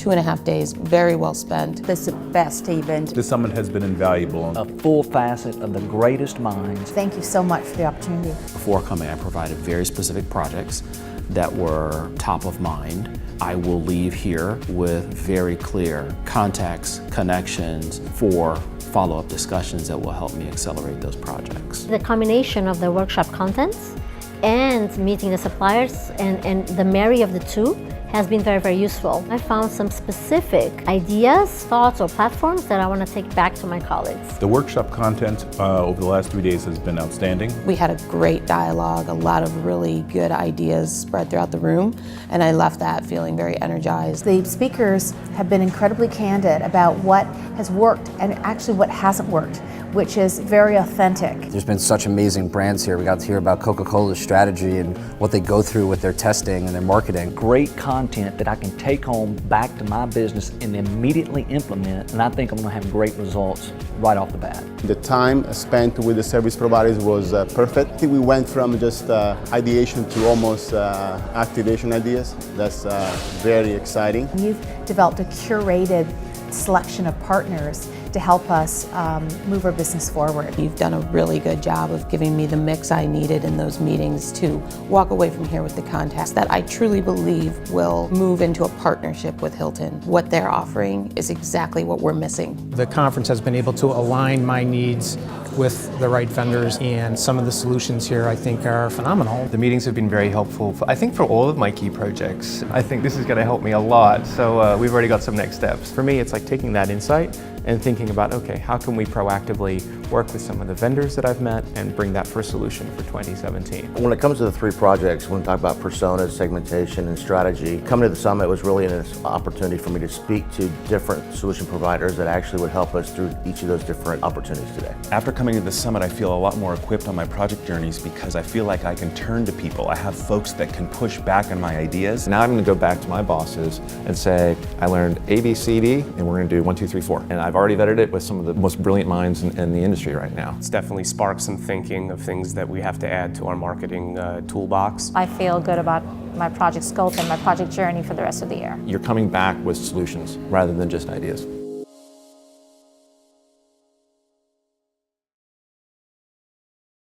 2.5 days, very well spent. This is the best event. This summit has been invaluable. A full facet of the greatest minds. Thank you so much for the opportunity. Before coming, I provided very specific projects that were top of mind. I will leave here with very clear contacts, connections for follow-up discussions that will help me accelerate those projects. The combination of the workshop contents and meeting the suppliers and the marry of the two has been very, very useful. I found some specific ideas, thoughts, or platforms that I want to take back to my colleagues. The workshop content over the last 3 days has been outstanding. We had a great dialogue, a lot of really good ideas spread throughout the room, and I left that feeling very energized. The speakers have been incredibly candid about what has worked and actually what hasn't worked, which is very authentic. There's been such amazing brands here. We got to hear about Coca-Cola's strategy and what they go through with their testing and their marketing. Great content that I can take home back to my business and immediately implement, and I think I'm going to have great results right off the bat. The time spent with the service providers was perfect. I think we went from just ideation to almost activation ideas. That's very exciting. You've developed a curated selection of partners to help us move our business forward. You've done a really good job of giving me the mix I needed in those meetings to walk away from here with the contacts that I truly believe will move into a partnership with Hilton. What they're offering is exactly what we're missing. The conference has been able to align my needs with the right vendors, and some of the solutions here I think are phenomenal. The meetings have been very helpful, I think, for all of my key projects. I think this is going to help me a lot, so we've already got some next steps. For me, it's like taking that insight and thinking about, okay, how can we proactively work with some of the vendors that I've met and bring that first solution for 2017. When it comes to the 3 projects, when we talk about personas, segmentation, and strategy, coming to the summit was really an opportunity for me to speak to different solution providers that actually would help us through each of those different opportunities today. After coming to the summit, I feel a lot more equipped on my project journeys because I feel like I can turn to people. I have folks that can push back on my ideas. Now I'm going to go back to my bosses and say, I learned A, B, C, D, and we're going to do 1, 2, 3, 4. And I've already vetted it with some of the most brilliant minds in the industry right now. It's definitely sparked some thinking of things that we have to add to our marketing toolbox. I feel good about my project scope and my project journey for the rest of the year. You're coming back with solutions rather than just ideas.